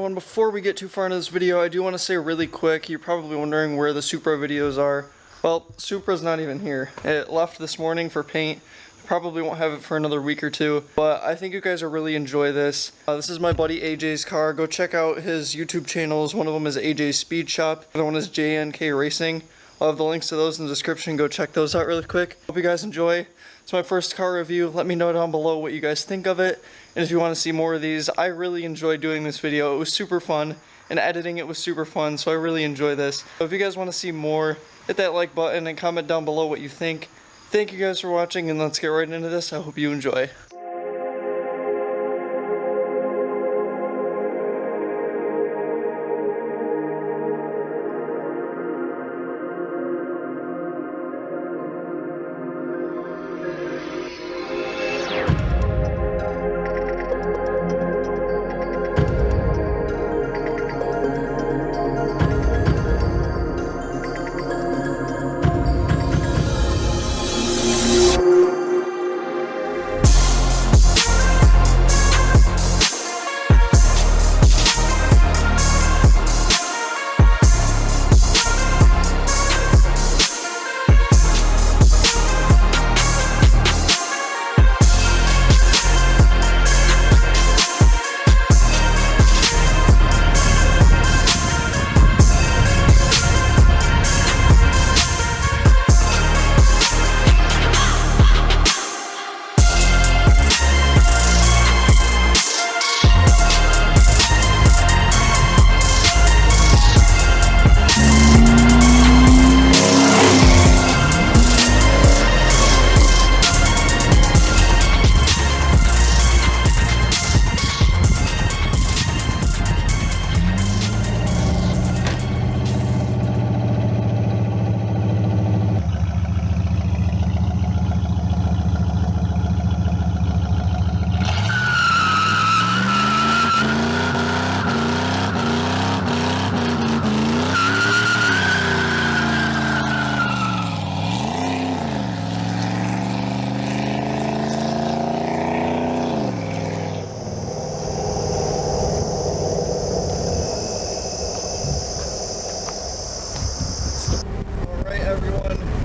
everyone, before we get too far into this video, I do want to say really quick, you're probably wondering where the Supra videos are. Well, Supra's not even here. It left this morning for paint. Probably won't have it for another week or two, but I think you guys will really enjoy this. This is my buddy AJ's car. Go check out his YouTube channels. One of them is AJ's Speed Shop. The other one is JNK Racing. I'll have the links to those in the description. Go check those out really quick. Hope you guys enjoy. It's my first car review. Let me know down below what you guys think of it. And if you want to see more of these, I really enjoyed doing this video. It was super fun, and editing it was super fun, so I really enjoy this. So if you guys want to see more, hit that like button and comment down below what you think. Thank you guys for watching, and let's get right into this. I hope you enjoy.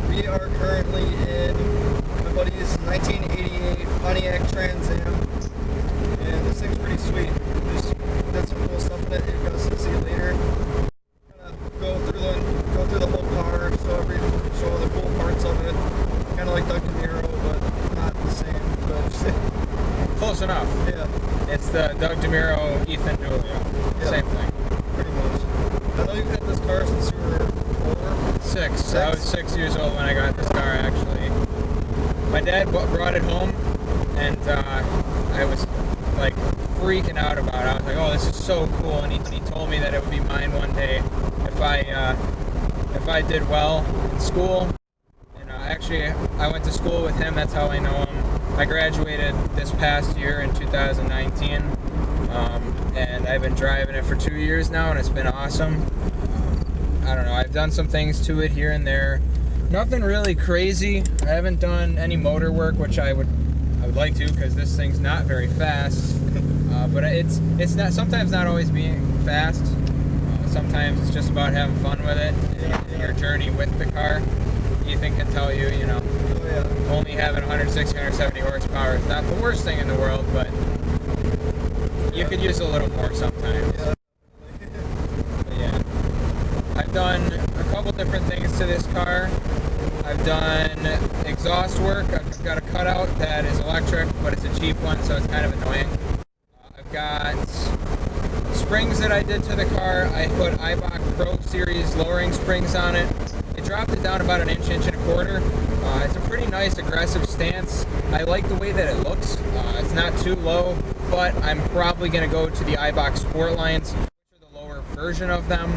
We are currently in my buddy's 1988 Pontiac Trans Am, and this thing's pretty sweet. Just did some cool stuff in it. You guys will see it later. Kind of go through the whole car, show all the cool parts of it. Kind of like the Camaro, but not the same. But close enough. Yeah, it's the Doug DeMuro EthanDiiulio. Yeah. Same thing. Pretty much. I know you've had this car since you were 4? Six. I was 6 years old when I got this car, actually. My dad brought it home, and I was like freaking out about it. I was like, oh, this is so cool, and he told me that it would be mine one day if I did well in school. And actually, I went to school with him. That's how I know him. I graduated this past year in 2019, and I've been driving it for 2 years now, and it's been awesome. I don't know, I've done some things to it here and there. Nothing really crazy. I haven't done any motor work, which I would like to, because this thing's not very fast. But it's not, sometimes not always being fast. Sometimes it's just about having fun with it and your journey with the car. Ethan can tell you, you know, only having 160, 170 horsepower is not the worst thing in the world, but you could use a little more sometimes. I've done a couple different things to this car. I've done exhaust work. I've got a cutout that is electric, but it's a cheap one, so it's kind of annoying. I've got springs that I did to the car. I put Ibach Pro Series lowering springs on it. I dropped it down about an inch and a quarter. It's a pretty nice aggressive stance. I like the way that it looks. It's not too low, but I'm probably going to go to the Ibach Sport lines, the lower version of them.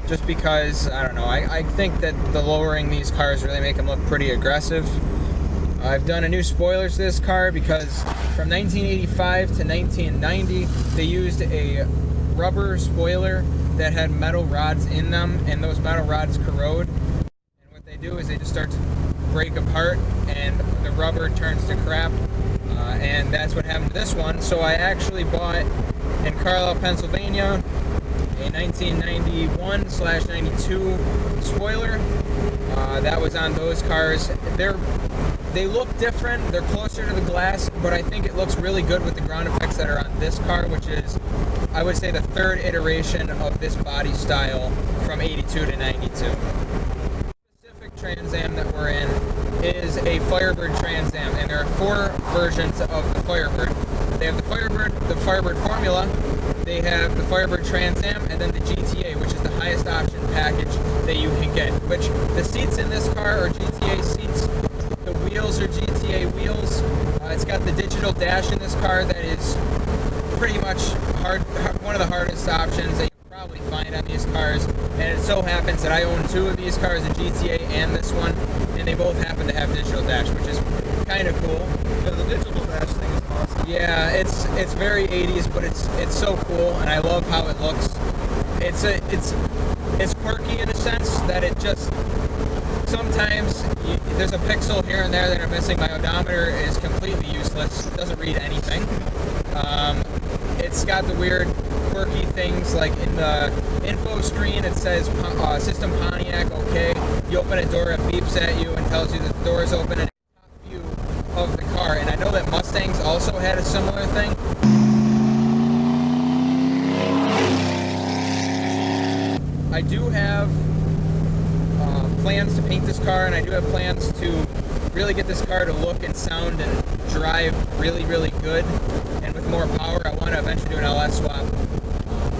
Just because, I don't know, I think that the lowering these cars really make them look pretty aggressive. I've done a new spoilers to this car because from 1985 to 1990, they used a rubber spoiler that had metal rods in them, and those metal rods corrode. And what they do is they just start to break apart, and the rubber turns to crap. And that's what happened to this one. So I actually bought in Carlisle, Pennsylvania, a 1991/92 spoiler. That was on those cars. They look different, they're closer to the glass, but I think it looks really good with the ground effects that are on this car, which is, I would say, the third iteration of this body style from 82 to 92. The specific Trans Am that we're in is a Firebird Trans Am, and there are 4 versions of the Firebird. They have the Firebird Formula, they have the Firebird Trans Am, and then the GTA, which is the highest option package that you can get, which the seats in this car are GTA seats. The wheels are GTA wheels. It's got the digital dash in this car that is pretty much one of the hardest options that you'll probably find on these cars. And it so happens that I own 2 of these cars, the GTA and this one, and they both happen to have digital dash, which is kind of cool. Yeah, the digital dash thing is awesome. Yeah, it's very 80s, but it's so cool, and I love how it looks. It's quirky in a sense that it just sometimes there's a pixel here and there that I'm missing. My odometer is completely useless. It doesn't read anything. It's got the weird quirky things like in the info screen it says System Pontiac, okay. You open a door, it beeps at you and tells you that the door is open, and it's a top view of the car. And I know that Mustangs also had a similar thing. I do have plans to paint this car, and I do have plans to really get this car to look and sound and drive really, really good and with more power. I want to eventually do an LS swap.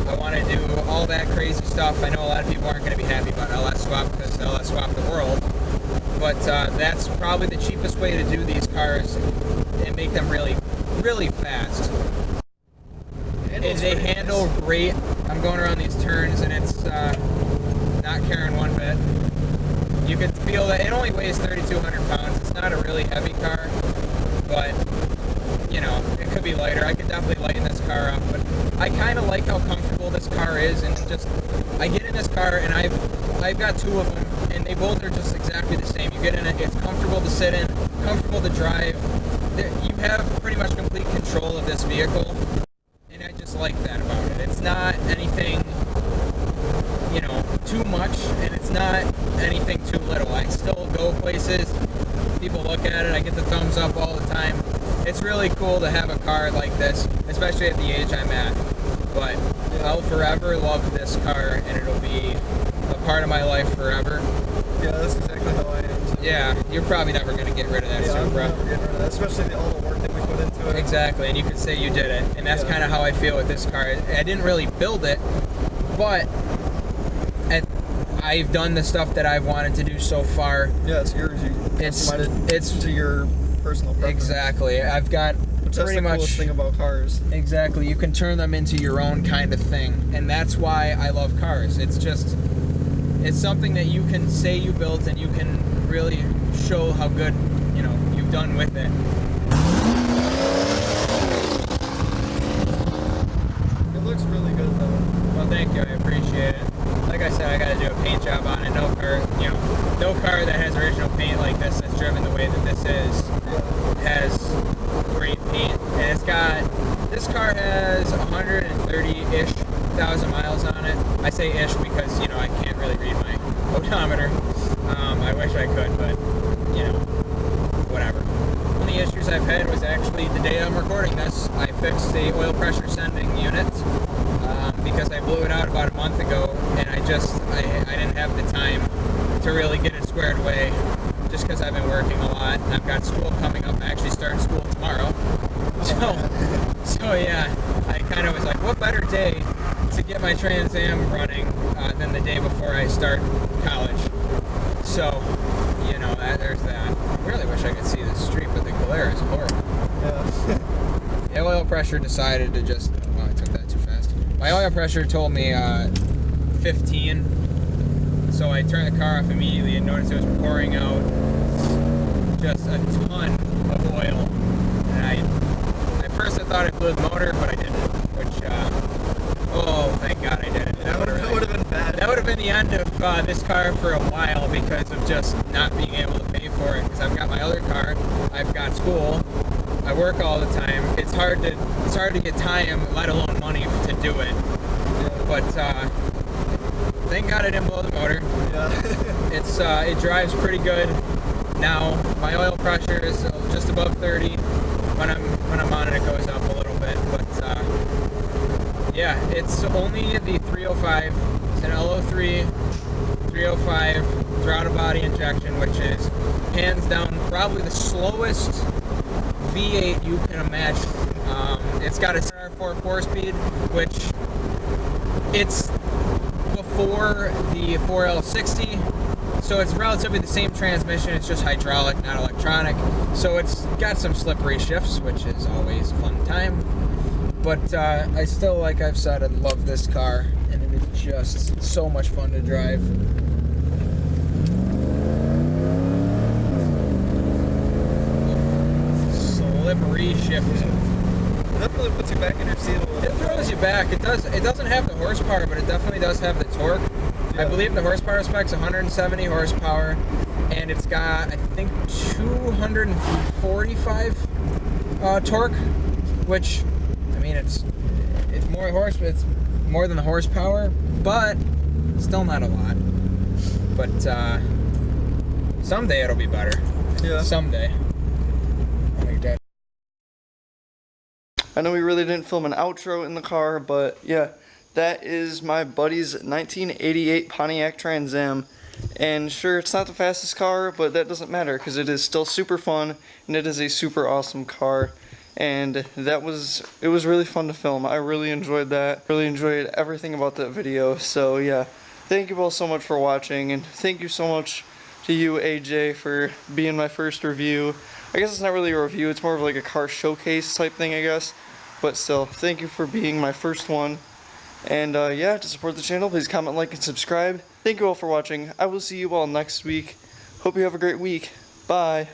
I want to do all that crazy stuff. I know a lot of people aren't going to be happy about LS swap because LS swap the world, but that's probably the cheapest way to do these cars and make them really, really fast. And they handle great. I'm going around these turns and it's not caring one bit. You can feel that it only weighs 3,200 pounds. It's not a really heavy car, but you know, it could be lighter. I could definitely lighten this car up, but I kind of like how comfortable this car is, and just I get in this car and I've got 2 of them, and they both are just exactly the same. You get in it, it's comfortable to sit in, comfortable to drive. You have pretty much complete control of this vehicle, and I just like that about it. It's not anything, you know, too much, and it's not anything too little. I still go places, people look at it, I get the thumbs up all the time. It's really cool to have a car like this, especially at the age I'm at. But I'll forever love this car, and it'll be a part of my life forever. Yeah, that's exactly how I am too. Yeah, you're probably never going to get rid of that Supra. I'm never getting rid of that, especially all the work that we put into it. Exactly, and you could say you did it. And that's kind of how I feel with this car. I didn't really build it, but I've done the stuff that I've wanted to do so far. Yeah, it's yours. It's to your personal preference. Exactly. I've got Which that's pretty the much coolest thing about cars. Exactly. You can turn them into your own kind of thing, and that's why I love cars. It's something that you can say you built, and you can really show how good, you know, you've done with it. It looks really good though. Well, thank you. I appreciate it. Like I said, I got to do a paint job on it. No car that has original paint like this that's driven the way that this is has great paint. And this car has 130-ish thousand miles on it. I say ish because, you know, I can't really read my odometer. I wish I could, but, you know, whatever. One of the issues I've had was actually the day I'm recording this, I fixed the oil pressure sending unit. Because I blew it out about a month ago, and I didn't have the time to really get it squared away, just because I've been working a lot, and I've got school coming up. I actually start school tomorrow. So yeah, I kind of was like, what better day to get my Trans Am running than the day before I start college? So, you know, there's that. I really wish I could see the street, but the glare is horrible. Yeah. The oil pressure decided to just... Wow, I took that too fast. My oil pressure told me 15, so I turned the car off immediately and noticed it was pouring out just a ton of oil. And at first I thought I blew the motor, but I didn't, which, oh, thank God I did it. That would have been bad. That would have been the end of this car for a while because of just not being able to pay for it, because I've got my other car, I've got school, I work all the time. It's hard to get time, let alone money, to do it. but thank God I didn't blow the motor. Yeah. It drives pretty good now. My oil pressure is just above 30. When I'm on it, it goes up a little bit, but yeah, it's only the 305. It's an LO3 305 throttle body injection, which is hands down probably the slowest V8 you can imagine. It's got a 4 4-speed, which it's before the 4L60, so it's relatively the same transmission. It's just hydraulic, not electronic. So it's got some slippery shifts, which is always a fun time. But I still, like I've said, I love this car, and it is just so much fun to drive. Slippery shift. It definitely puts you back in your seat a little bit. It throws you back. It does. It doesn't have the horsepower, but it definitely does have the torque. Yeah. I believe the horsepower spec's 170 horsepower, and it's got, I think, 245 torque, which, I mean, it's more than the horsepower, but still not a lot. But someday it'll be better. Yeah. Someday. Oh my God. I know we really didn't film an outro in the car, but yeah, that is my buddy's 1988 Pontiac Trans Am. And sure, it's not the fastest car, but that doesn't matter because it is still super fun and it is a super awesome car. And it was really fun to film. I really enjoyed that. Really enjoyed everything about that video. So yeah, thank you all so much for watching, and thank you so much to you, AJ, for being my first review. I guess it's not really a review, it's more of like a car showcase type thing, I guess. But still, thank you for being my first one. And yeah, to support the channel, please comment, like, and subscribe. Thank you all for watching. I will see you all next week. Hope you have a great week. Bye.